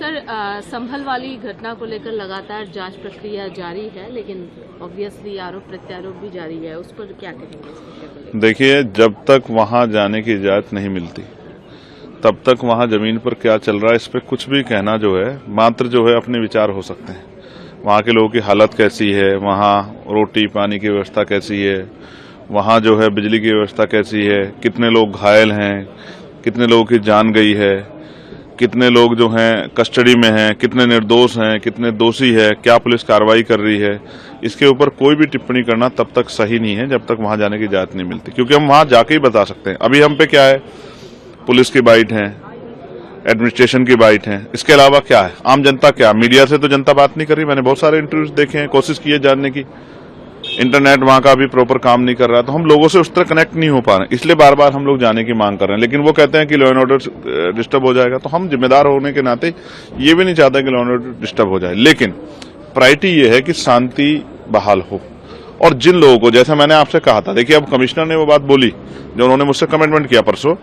Sir, संभल वाली घटना को लेकर लगातार जांच प्रक्रिया जारी है, लेकिन ऑब्वियसली आरोप प्रत्यारोप भी जारी है, उस पर क्या कहेंगे? देखिए, जब तक वहां जाने की इजाजत नहीं मिलती तब तक वहां जमीन पर क्या चल रहा है इस पर कुछ भी कहना जो है मात्र जो है अपने विचार हो सकते हैं। वहां के लोगों की हालत कैसी है, वहां रोटी पानी की व्यवस्था कैसी है, वहां जो है बिजली की व्यवस्था कैसी है, कितने लोग घायल हैं, कितने लोगों की जान गई है, कितने लोग जो हैं कस्टडी में हैं, कितने निर्दोष हैं, कितने दोषी है, क्या पुलिस कार्रवाई कर रही है, इसके ऊपर कोई भी टिप्पणी करना तब तक सही नहीं है जब तक वहां जाने की इजाजत नहीं मिलती, क्योंकि हम वहां जाके ही बता सकते हैं। अभी हम पे क्या है, पुलिस की बाइट है, एडमिनिस्ट्रेशन की बाइट है, इसके अलावा क्या है, आम जनता क्या, मीडिया से तो जनता बात नहीं कर रही। मैंने बहुत सारे इंटरव्यूज देखे हैं, कोशिश की है जानने की, इंटरनेट वहां का भी प्रॉपर काम नहीं कर रहा, तो हम लोगों से उस तरह कनेक्ट नहीं हो पा रहे, इसलिए बार बार हम लोग जाने की मांग कर रहे हैं। लेकिन वो कहते हैं कि लॉ एंड ऑर्डर डिस्टर्ब हो जाएगा, तो हम जिम्मेदार होने के नाते ये भी नहीं चाहते कि लॉ एंड ऑर्डर डिस्टर्ब हो जाए, लेकिन प्रायोरिटी ये है कि शांति बहाल हो। और जिन लोगों को, जैसे मैंने आपसे कहा था, देखिए अब कमिश्नर ने वो बात बोली जो उन्होंने मुझसे कमिटमेंट किया परसों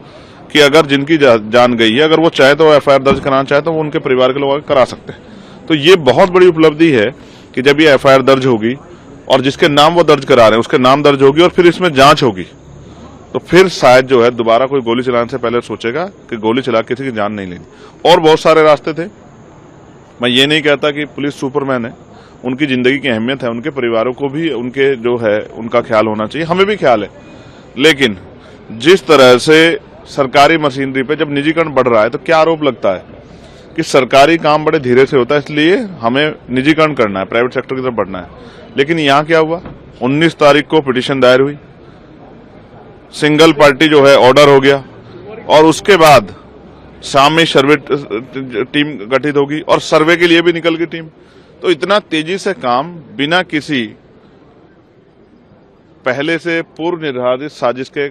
कि अगर जिनकी जान गई है, अगर वो चाहे तो एफआईआर दर्ज कराना चाहे तो वो उनके परिवार के लोग करा सकते हैं। तो ये बहुत बड़ी उपलब्धि है कि जब ये एफआईआर दर्ज होगी और जिसके नाम वो दर्ज करा रहे हैं उसके नाम दर्ज होगी और फिर इसमें जांच होगी, तो फिर शायद जो है दोबारा कोई गोली चलाने से पहले सोचेगा कि गोली चला किसी की जान नहीं लेनी। और बहुत सारे रास्ते थे, मैं ये नहीं कहता कि पुलिस सुपरमैन है, उनकी जिंदगी की अहमियत है, उनके परिवारों को भी उनके जो है उनका ख्याल होना चाहिए, हमें भी ख्याल है। लेकिन जिस तरह से सरकारी मशीनरी पे जब निजीकरण बढ़ रहा है तो क्या आरोप लगता है कि सरकारी काम बड़े धीरे से होता है, इसलिए हमें निजीकरण करना है, प्राइवेट सेक्टर की तरफ बढ़ना है। लेकिन यहां क्या हुआ, 19 तारीख को पिटीशन दायर हुई, सिंगल पार्टी जो है ऑर्डर हो गया और उसके बाद शाम में सर्वे टीम गठित होगी और सर्वे के लिए भी निकल गई टीम। तो इतना तेजी से काम बिना किसी पहले से पूर्व निर्धारित साजिश के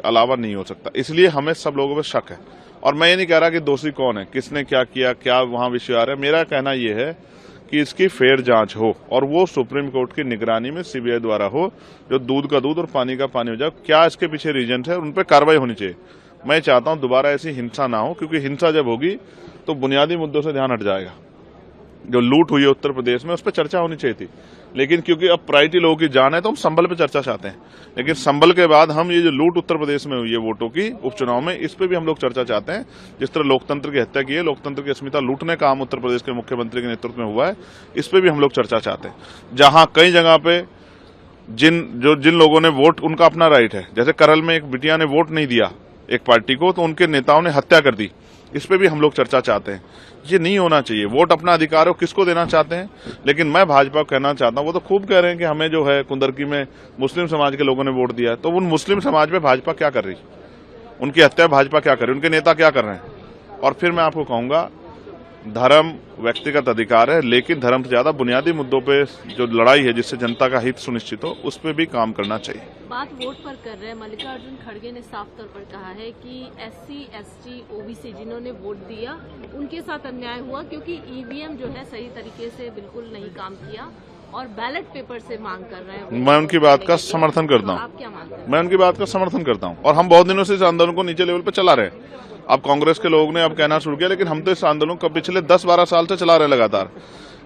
अलावा नहीं हो सकता, इसलिए हमें सब लोगों पर शक है। और मैं ये नहीं कह रहा कि दोषी कौन है, किसने क्या किया, क्या वहां विषय आ रहा है। मेरा कहना यह है कि इसकी फेयर जांच हो और वो सुप्रीम कोर्ट की निगरानी में सीबीआई द्वारा हो, जो दूध का दूध और पानी का पानी हो जाए। क्या इसके पीछे रीजन है, उन पर कार्रवाई होनी चाहिए। मैं चाहता हूं दोबारा ऐसी हिंसा ना हो, क्योंकि हिंसा जब होगी तो बुनियादी मुद्दों से ध्यान हट जाएगा। जो लूट हुई है उत्तर प्रदेश में, उस पर चर्चा होनी चाहिए थी, लेकिन क्योंकि अब प्रायोरिटी लोगों की जान है तो हम संभल पे चर्चा चाहते हैं। लेकिन संभल के बाद हम ये जो लूट उत्तर प्रदेश में हुई है वोटों की उपचुनाव में, इस पे भी हम लोग चर्चा चाहते हैं। जिस तरह लोकतंत्र की हत्या की है, लोकतंत्र की अस्मिता लूटने का काम उत्तर प्रदेश के मुख्यमंत्री के नेतृत्व में हुआ है, इस पे भी हम लोग चर्चा चाहते हैं। जहां कई जगह पे जिन लोगों ने वोट, उनका अपना राइट है, जैसे करल में एक बिटिया ने वोट नहीं दिया एक पार्टी को तो उनके नेताओं ने हत्या कर दी, इस पे भी हम लोग चर्चा चाहते हैं। ये नहीं होना चाहिए, वोट अपना अधिकार हो, किसको देना चाहते हैं। लेकिन मैं भाजपा को कहना चाहता हूं, वो तो खूब कह रहे हैं कि हमें जो है कुंदरकी में मुस्लिम समाज के लोगों ने वोट दिया है, तो उन मुस्लिम समाज में भाजपा क्या कर रही, उनकी हत्या भाजपा क्या कर रही, उनके नेता क्या कर रहे हैं। और फिर मैं आपको कहूंगा, धर्म व्यक्तिगत अधिकार है, लेकिन धर्म से ज्यादा बुनियादी मुद्दों पे जो लड़ाई है जिससे जनता का हित सुनिश्चित हो, उस पर भी काम करना चाहिए। बात वोट पर कर रहे हैं, मल्लिकार्जुन खड़गे ने साफ तौर पर कहा है कि SC, ST, OBC जिन्होंने वोट दिया उनके साथ अन्याय हुआ, क्योंकि EVM जो है सही तरीके से बिल्कुल नहीं काम किया और बैलेट पेपर से मांग कर रहे हैं। मैं उनकी बात का समर्थन करता हूँ, आप क्या मानते हैं? मैं उनकी बात का समर्थन करता हूँ और हम बहुत दिनों से इस आंदोलन को नीचे लेवल पर चला रहे हैं। अब कांग्रेस के लोगों ने अब कहना शुरू किया, लेकिन हम तो इस आंदोलन को पिछले 10-12 साल से चला रहे लगातार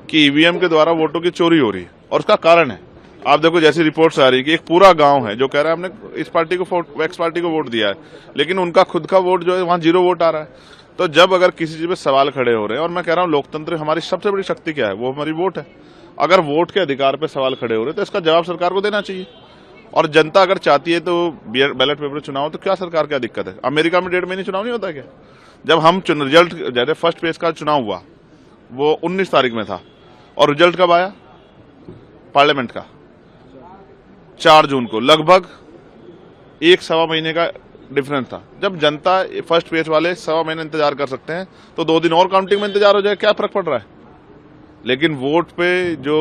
कि EVM के द्वारा वोटों की चोरी हो रही है। और उसका कारण है, आप देखो जैसी रिपोर्ट्स आ रही है कि एक पूरा गांव है जो कह रहा है हमने इस पार्टी को, एक्स पार्टी को वोट दिया है, लेकिन उनका खुद का वोट जो है वहां 0 वोट आ रहा है। तो जब अगर किसी चीज पे सवाल खड़े हो रहे हैं, और मैं कह रहा हूं लोकतंत्र हमारी सबसे बड़ी शक्ति क्या है, वो हमारी वोट है। अगर वोट के अधिकार पे सवाल खड़े हो रहे हैं तो इसका जवाब सरकार को देना चाहिए। और जनता अगर चाहती है तो बैलेट पेपर चुनाव, तो क्या सरकार क्या दिक्कत है। अमेरिका में 1.5 महीने चुनाव नहीं होता क्या। जब हम रिजल्ट, जैसे फर्स्ट फेज का चुनाव हुआ वो 19 तारीख में था और रिजल्ट कब आया पार्लियामेंट का, 4 जून को, लगभग 1-1.25 महीने का डिफरेंस था। जब जनता फर्स्ट फेज वाले 1.25 महीने इंतजार कर सकते हैं तो 2 दिन और काउंटिंग में इंतजार हो जाए, क्या फर्क पड़ रहा है। लेकिन वोट पे जो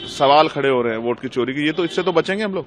सवाल खड़े हो रहे हैं वोट की चोरी की, ये तो इससे तो बचेंगे हम लोग।